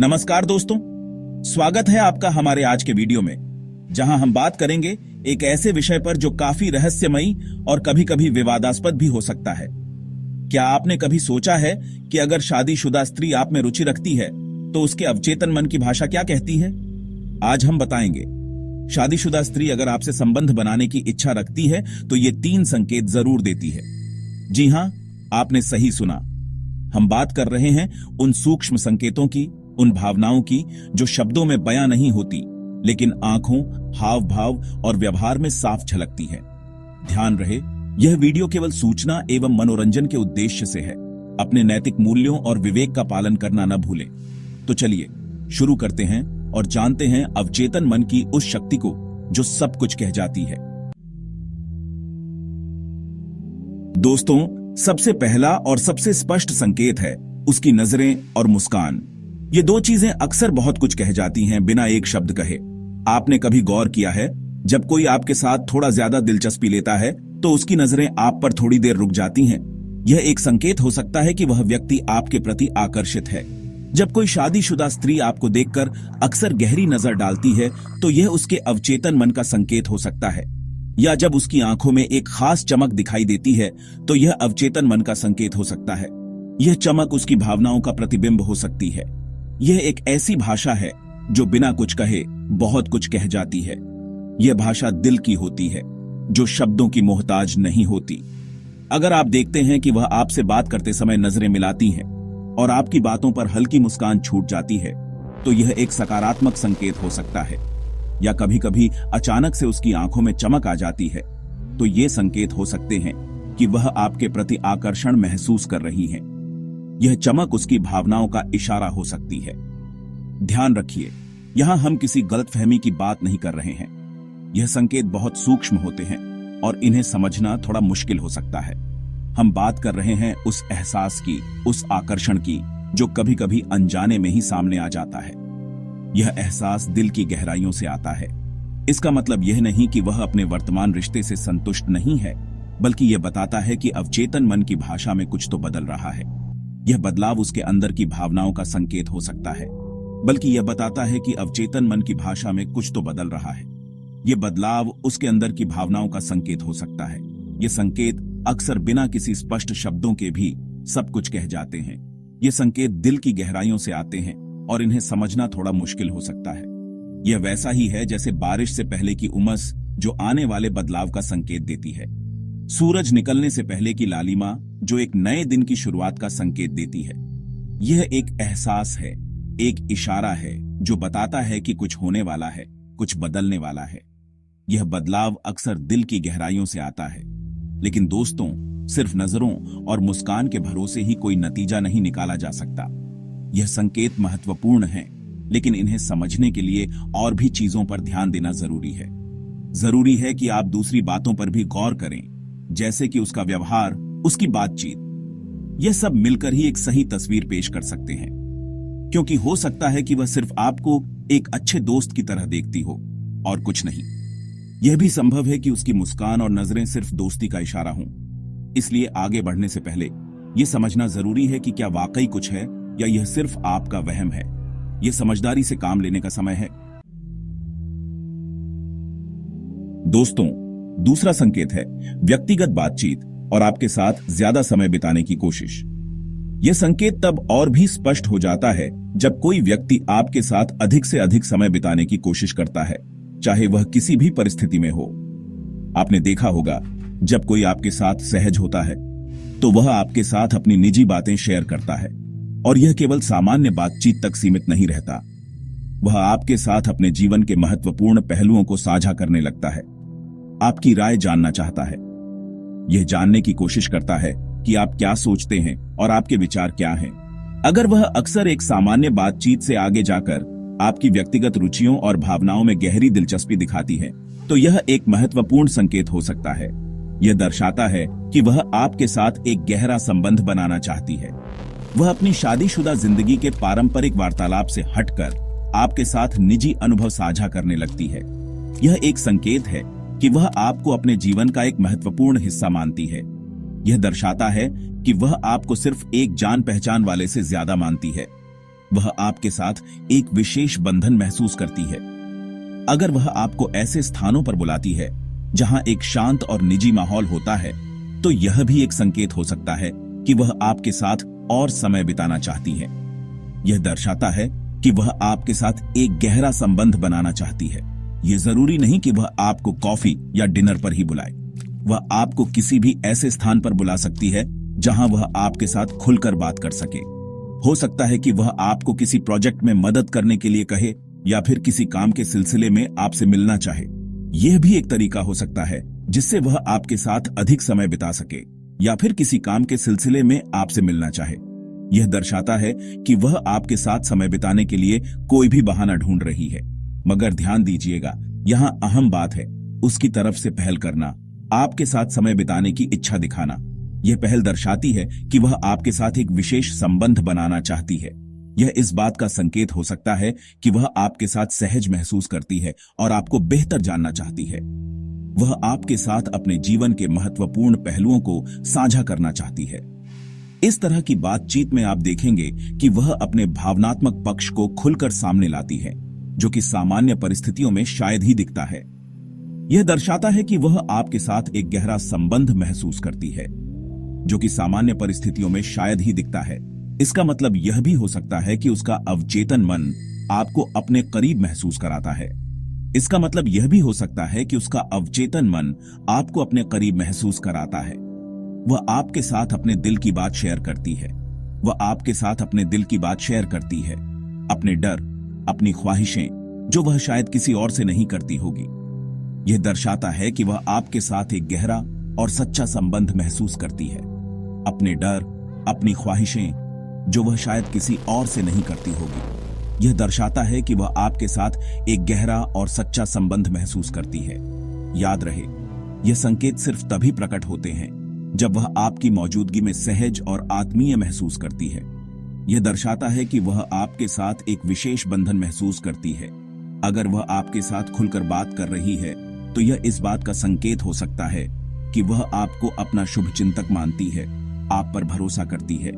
नमस्कार दोस्तों, स्वागत है आपका हमारे आज के वीडियो में, जहां हम बात करेंगे एक ऐसे विषय पर जो काफी रहस्यमयी और कभी-कभी विवादास्पद भी हो सकता है। क्या आपने कभी सोचा है कि अगर शादीशुदा स्त्री आप में रुचि रखती है तो उसके अवचेतन मन की भाषा क्या कहती है? आज हम बताएंगे। शादीशुदा स्त्री अगर आपसे संबंध बनाने की इच्छा रखती है तो ये 3 संकेत जरूर देती है। जी हां, आपने सही सुना। हम बात कर रहे हैं उन सूक्ष्म संकेतों की, उन भावनाओं की जो शब्दों में बयां नहीं होती, लेकिन आंखों, हाव भाव और व्यवहार में साफ झलकती है। ध्यान रहे, यह वीडियो केवल सूचना एवं मनोरंजन के उद्देश्य से है। अपने नैतिक मूल्यों और विवेक का पालन करना न भूलें। तो चलिए शुरू करते हैं और जानते हैं अवचेतन मन की उस शक्ति को जो सब कुछ कह जाती है। दोस्तों, सबसे पहला और सबसे स्पष्ट संकेत है उसकी नजरें और मुस्कान। ये 2 चीजें अक्सर बहुत कुछ कह जाती हैं बिना एक शब्द कहे। आपने कभी गौर किया है, जब कोई आपके साथ थोड़ा ज्यादा दिलचस्पी लेता है तो उसकी नजरें आप पर थोड़ी देर रुक जाती हैं। यह एक संकेत हो सकता है कि वह व्यक्ति आपके प्रति आकर्षित है। जब कोई शादीशुदा स्त्री आपको देखकर अक्सर गहरी नजर डालती है तो यह उसके अवचेतन मन का संकेत हो सकता है। या जब उसकी आंखों में एक खास चमक दिखाई देती है तो यह अवचेतन मन का संकेत हो सकता है। यह चमक उसकी भावनाओं का प्रतिबिंब हो सकती है। यह एक ऐसी भाषा है जो बिना कुछ कहे बहुत कुछ कह जाती है। यह भाषा दिल की होती है, जो शब्दों की मोहताज नहीं होती। अगर आप देखते हैं कि वह आपसे बात करते समय नजरें मिलाती हैं और आपकी बातों पर हल्की मुस्कान छूट जाती है, तो यह एक सकारात्मक संकेत हो सकता है। या कभी कभी अचानक से उसकी आंखों में चमक आ जाती है, तो ये संकेत हो सकते हैं कि वह आपके प्रति आकर्षण महसूस कर रही हैं। यह चमक उसकी भावनाओं का इशारा हो सकती है। ध्यान रखिए, यहां हम किसी गलतफहमी की बात नहीं कर रहे हैं। यह संकेत बहुत सूक्ष्म होते हैं और इन्हें समझना थोड़ा मुश्किल हो सकता है। हम बात कर रहे हैं उस एहसास की, उस आकर्षण की जो कभी कभी अनजाने में ही सामने आ जाता है। यह एहसास दिल की गहराइयों से आता है। इसका मतलब यह नहीं कि वह अपने वर्तमान रिश्ते से संतुष्ट नहीं है, बल्कि यह बताता है कि अवचेतन मन की भाषा में कुछ तो बदल रहा है। यह बदलाव उसके अंदर की भावनाओं का संकेत हो सकता है, बल्कि यह बताता है कि अवचेतन मन की भाषा में कुछ तो बदल रहा है। यह बदलाव उसके अंदर की भावनाओं का संकेत हो सकता है। यह संकेत अक्सर बिना किसी स्पष्ट शब्दों के भी सब कुछ कह जाते हैं। ये संकेत दिल की गहराइयों से आते हैं और इन्हें समझना थोड़ा मुश्किल हो सकता है। यह वैसा ही है जैसे बारिश से पहले की उमस जो आने वाले बदलाव का संकेत देती है। सूरज निकलने से पहले की लालिमा जो एक नए दिन की शुरुआत का संकेत देती है। यह एक एहसास है, एक इशारा है जो बताता है कि कुछ होने वाला है, कुछ बदलने वाला है। यह बदलाव अक्सर दिल की गहराइयों से आता है। लेकिन दोस्तों, सिर्फ नजरों और मुस्कान के भरोसे ही कोई नतीजा नहीं निकाला जा सकता। यह संकेत महत्वपूर्ण हैं, लेकिन इन्हें समझने के लिए और भी चीजों पर ध्यान देना जरूरी है। जरूरी है कि आप दूसरी बातों पर भी गौर करें, जैसे कि उसका व्यवहार, उसकी बातचीत। यह सब मिलकर ही एक सही तस्वीर पेश कर सकते हैं, क्योंकि हो सकता है कि वह सिर्फ आपको एक अच्छे दोस्त की तरह देखती हो और कुछ नहीं। यह भी संभव है कि उसकी मुस्कान और नजरें सिर्फ दोस्ती का इशारा हों। इसलिए आगे बढ़ने से पहले यह समझना जरूरी है कि क्या वाकई कुछ है या यह सिर्फ आपका वहम है। यह समझदारी से काम लेने का समय है। दोस्तों, दूसरा संकेत है व्यक्तिगत बातचीत और आपके साथ ज्यादा समय बिताने की कोशिश। यह संकेत तब और भी स्पष्ट हो जाता है जब कोई व्यक्ति आपके साथ अधिक से अधिक समय बिताने की कोशिश करता है, चाहे वह किसी भी परिस्थिति में हो। आपने देखा होगा, जब कोई आपके साथ सहज होता है तो वह आपके साथ अपनी निजी बातें शेयर करता है, और यह केवल सामान्य बातचीत तक सीमित नहीं रहता। वह आपके साथ अपने जीवन के महत्वपूर्ण पहलुओं को साझा करने लगता है, आपकी राय जानना चाहता है। यह जानने की कोशिश करता है कि आप क्या सोचते हैं और आपके विचार क्या हैं। अगर वह अक्सर एक सामान्य बातचीत से आगे जाकर आपकी व्यक्तिगत रुचियों और भावनाओं में गहरी दिलचस्पी दिखाती है, तो यह एक महत्वपूर्ण संकेत हो सकता है। यह दर्शाता है कि वह आपके साथ एक गहरा संबंध बनाना चाहती है। वह अपनी शादीशुदा जिंदगी के पारंपरिक वार्तालाप से हटकर आपके साथ निजी अनुभव साझा करने लगती है। यह एक संकेत है कि वह आपको अपने जीवन का एक महत्वपूर्ण हिस्सा मानती है। यह दर्शाता है कि वह आपको सिर्फ एक जान पहचान वाले से ज्यादा मानती है। वह आपके साथ एक विशेष बंधन महसूस करती है। अगर वह आपको ऐसे स्थानों पर बुलाती है जहां एक शांत और निजी माहौल होता है, तो यह भी एक संकेत हो सकता है कि वह आपके साथ और समय बिताना चाहती है। यह दर्शाता है कि वह आपके साथ एक गहरा संबंध बनाना चाहती है। यह जरूरी नहीं कि वह आपको कॉफी या डिनर पर ही बुलाए। वह आपको किसी भी ऐसे स्थान पर बुला सकती है जहां वह आपके साथ खुलकर बात कर सके। हो सकता है कि वह आपको किसी प्रोजेक्ट में मदद करने के लिए कहे या फिर किसी काम के सिलसिले में आपसे मिलना चाहे। यह भी एक तरीका हो सकता है जिससे वह आपके साथ अधिक समय बिता सके या फिर किसी काम के सिलसिले में आपसे मिलना चाहे। यह दर्शाता है कि वह आपके साथ समय बिताने के लिए कोई भी बहाना ढूंढ रही है। मगर ध्यान दीजिएगा, यहाँ अहम बात है उसकी तरफ से पहल करना, आपके साथ समय बिताने की इच्छा दिखाना। यह पहल दर्शाती है कि वह आपके साथ एक विशेष संबंध बनाना चाहती है। यह इस बात का संकेत हो सकता है कि वह आपके साथ सहज महसूस करती है और आपको बेहतर जानना चाहती है। वह आपके साथ अपने जीवन के महत्वपूर्ण पहलुओं को साझा करना चाहती है। इस तरह की बातचीत में आप देखेंगे कि वह अपने भावनात्मक पक्ष को खुलकर सामने लाती है, जो कि सामान्य परिस्थितियों में शायद ही दिखता है। यह दर्शाता है कि वह आपके साथ एक गहरा संबंध महसूस करती है, जो कि सामान्य परिस्थितियों में शायद ही दिखता है। इसका मतलब यह भी हो सकता है कि उसका अवचेतन मन आपको अपने करीब महसूस कराता है। इसका मतलब यह भी हो सकता है कि उसका अवचेतन मन आपको अपने करीब महसूस कराता है। वह आपके साथ अपने दिल की बात शेयर करती है। वह आपके साथ अपने दिल की बात शेयर करती है, अपने डर, अपनी ख्वाहिशें, जो वह शायद किसी और से नहीं करती होगी। यह दर्शाता है कि वह आपके साथ एक गहरा और सच्चा संबंध महसूस करती है, अपने डर, अपनी ख्वाहिशें, जो वह शायद किसी और से नहीं करती होगी। यह दर्शाता है कि वह आपके साथ एक गहरा और सच्चा संबंध महसूस करती है। याद रहे, यह संकेत सिर्फ तभी प्रकट होते हैं जब वह आपकी मौजूदगी में सहज और आत्मीय महसूस करती है। यह दर्शाता है कि वह आपके साथ एक विशेष बंधन महसूस करती है। अगर वह आपके साथ खुलकर बात कर रही है, तो यह इस बात का संकेत हो सकता है कि वह आपको अपना शुभचिंतक मानती है, आप पर भरोसा करती है।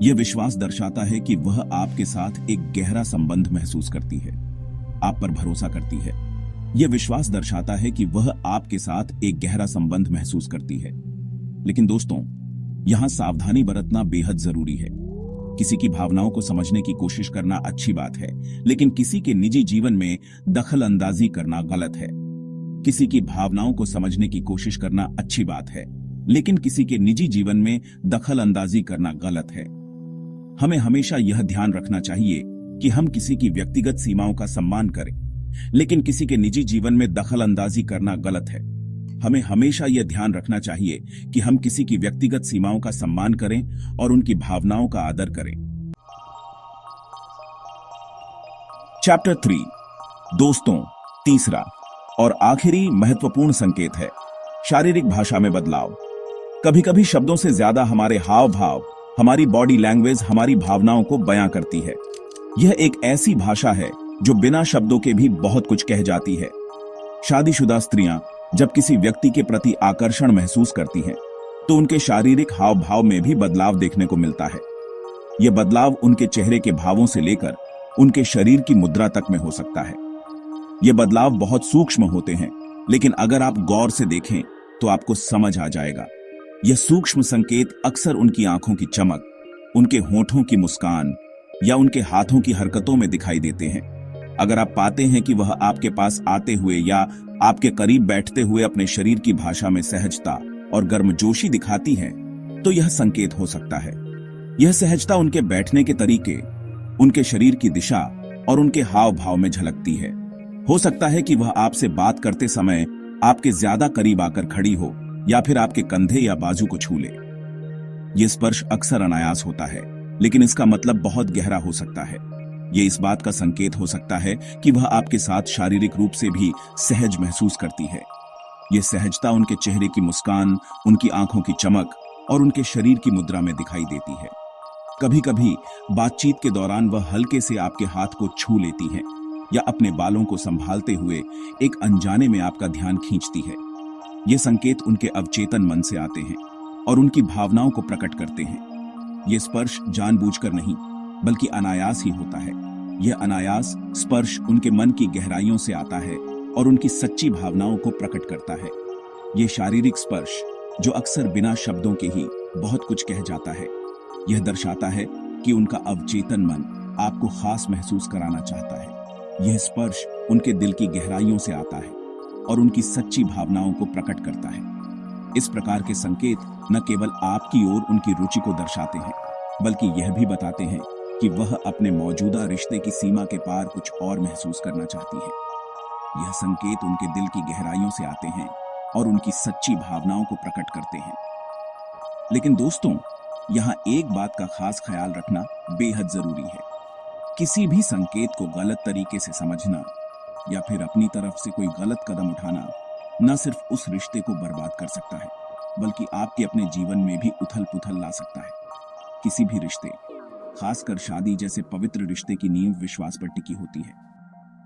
यह विश्वास दर्शाता है कि वह आपके साथ एक गहरा संबंध महसूस करती है, आप पर भरोसा करती है। यह विश्वास दर्शाता है कि वह आपके साथ एक गहरा संबंध महसूस करती है। लेकिन दोस्तों, यहां सावधानी बरतना बेहद जरूरी है। किसी की भावनाओं को समझने की कोशिश करना अच्छी बात है, लेकिन किसी के निजी जीवन में दखल अंदाजी करना गलत है। किसी की भावनाओं को समझने की कोशिश करना अच्छी बात है, लेकिन किसी के निजी जीवन में दखल अंदाजी करना गलत है। हमें हमेशा यह ध्यान रखना चाहिए कि हम किसी की व्यक्तिगत सीमाओं का सम्मान करें, लेकिन किसी के निजी जीवन में दखल अंदाजी करना गलत है। हमें हमेशा यह ध्यान रखना चाहिए कि हम किसी की व्यक्तिगत सीमाओं का सम्मान करें और उनकी भावनाओं का आदर करें। चैप्टर 3, दोस्तों, तीसरा और आखिरी महत्वपूर्ण संकेत है शारीरिक भाषा में बदलाव। कभी कभी शब्दों से ज्यादा हमारे हाव भाव, हमारी बॉडी लैंग्वेज हमारी भावनाओं को बयां करती है। यह एक ऐसी भाषा है जो बिना शब्दों के भी बहुत कुछ कह जाती है। शादीशुदा स्त्रियां जब किसी व्यक्ति के प्रति आकर्षण महसूस करती हैं, तो उनके शारीरिक हाव भाव में भी बदलाव देखने को मिलता है। यह बदलाव उनके चेहरे के भावों से लेकर उनके शरीर की मुद्रा तक में हो सकता है। ये बदलाव बहुत सूक्ष्म होते हैं, लेकिन अगर आप गौर से देखें तो आपको समझ आ जाएगा। यह सूक्ष्म संकेत अक्सर उनकी आंखों की चमक, उनके होठों की मुस्कान या उनके हाथों की हरकतों में दिखाई देते हैं। अगर आप पाते हैं कि वह आपके पास आते हुए या आपके करीब बैठते हुए अपने शरीर की भाषा में सहजता और गर्मजोशी दिखाती है, तो यह संकेत हो सकता है। यह सहजता उनके बैठने के तरीके, उनके शरीर की दिशा और उनके हाव भाव में झलकती है। हो सकता है कि वह आपसे बात करते समय आपके ज्यादा करीब आकर खड़ी हो या फिर आपके कंधे या बाजू को छू ले। यह स्पर्श अक्सर अनायास होता है, लेकिन इसका मतलब बहुत गहरा हो सकता है। यह इस बात का संकेत हो सकता है कि वह आपके साथ शारीरिक रूप से भी सहज महसूस करती है। यह सहजता उनके चेहरे की मुस्कान, उनकी आंखों की चमक और उनके शरीर की मुद्रा में दिखाई देती है। कभी कभी बातचीत के दौरान वह हल्के से आपके हाथ को छू लेती हैं या अपने बालों को संभालते हुए एक अनजाने में आपका ध्यान खींचती है। ये संकेत उनके अवचेतन मन से आते हैं और उनकी भावनाओं को प्रकट करते हैं। ये स्पर्श जानबूझकर नहीं, बल्कि अनायास ही होता है। यह अनायास स्पर्श उनके मन की गहराइयों से आता है और उनकी सच्ची भावनाओं को प्रकट करता है। यह शारीरिक स्पर्श, जो अक्सर बिना शब्दों के ही बहुत कुछ कह जाता है, यह दर्शाता है कि उनका अवचेतन मन आपको खास महसूस कराना चाहता है। यह स्पर्श उनके दिल की गहराइयों से आता है और उनकी सच्ची भावनाओं को प्रकट करता है। इस प्रकार के संकेत न केवल आपकी ओर उनकी रुचि को दर्शाते हैं, बल्कि यह भी बताते हैं कि वह अपने मौजूदा रिश्ते की सीमा के पार कुछ और महसूस करना चाहती है। यह संकेत उनके दिल की गहराइयों से आते हैं और उनकी सच्ची भावनाओं को प्रकट करते हैं। लेकिन दोस्तों, यहाँ एक बात का खास ख्याल रखना बेहद जरूरी है। किसी भी संकेत को गलत तरीके से समझना या फिर अपनी तरफ से कोई गलत कदम उठाना न सिर्फ उस रिश्ते को बर्बाद कर सकता है, बल्कि आपके अपने जीवन में भी उथल पुथल ला सकता है। किसी भी रिश्ते, खासकर शादी जैसे पवित्र रिश्ते की नींव विश्वास पर टिकी होती है।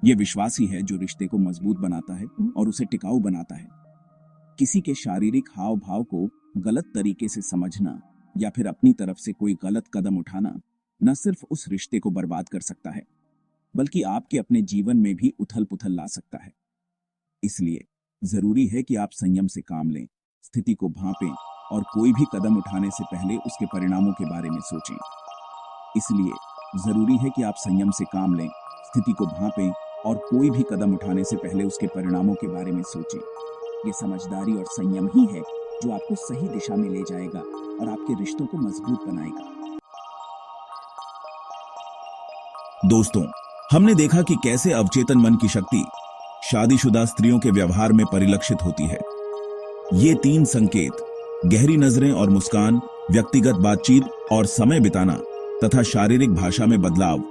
यह विश्वास ही है जो रिश्ते को मजबूत बनाता है और उसे टिकाऊ बनाता है। किसी के शारीरिक हाव भाव को गलत तरीके से समझना या फिर अपनी तरफ से कोई गलत कदम उठाना न सिर्फ उस रिश्ते को बर्बाद कर सकता है, बल्कि आपके अपने जीवन में भी उथल पुथल ला सकता है। इसलिए जरूरी है कि आप संयम से काम लें, स्थिति को भांपें और कोई भी कदम उठाने से पहले उसके परिणामों के बारे में सोचें। इसलिए जरूरी है कि आप संयम से काम लें, स्थिति को भांपें और कोई भी कदम उठाने से पहले उसके परिणामों के बारे में सोचें। ये समझदारी और संयम ही है जो आपको सही दिशा में ले जाएगा और आपके रिश्तों को मजबूत बनाएगा। दोस्तों, हमने देखा कि कैसे अवचेतन मन की शक्ति शादीशुदा स्त्रियों के व्यवहार में परिलक्षित होती है। ये 3 संकेत, गहरी नजरें और मुस्कान, व्यक्तिगत बातचीत और समय बिताना तथा शारीरिक भाषा में बदलाव,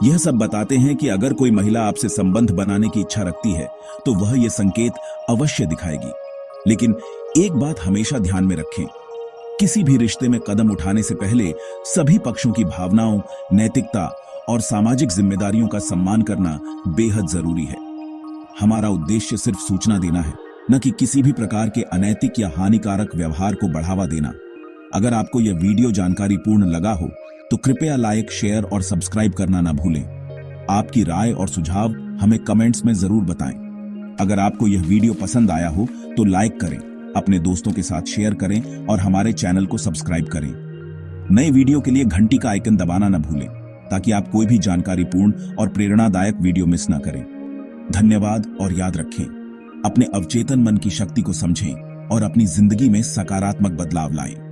यह सब बताते हैं कि अगर कोई महिला आपसे संबंध बनाने की इच्छा रखती है तो वह ये संकेत अवश्य दिखाएगी। लेकिन एक बात हमेशा ध्यान में रखें, किसी भी रिश्ते में कदम उठाने से पहले सभी पक्षों की भावनाओं, नैतिकता और सामाजिक जिम्मेदारियों का सम्मान करना बेहद जरूरी है। हमारा उद्देश्य सिर्फ सूचना देना है, न कि किसी भी प्रकार के अनैतिक या हानिकारक व्यवहार को बढ़ावा देना। अगर आपको यह वीडियो जानकारीपूर्ण लगा हो तो कृपया लाइक, शेयर और सब्सक्राइब करना ना भूलें। आपकी राय और सुझाव हमें कमेंट्स में जरूर बताएं। अगर आपको यह वीडियो पसंद आया हो तो लाइक करें, अपने दोस्तों के साथ शेयर करें और हमारे चैनल को सब्सक्राइब करें। नए वीडियो के लिए घंटी का आइकन दबाना न भूलें ताकि आप कोई भी जानकारीपूर्ण और प्रेरणादायक वीडियो मिस न करें। धन्यवाद और याद रखें, अपने अवचेतन मन की शक्ति को समझें और अपनी जिंदगी में सकारात्मक बदलाव लाएं।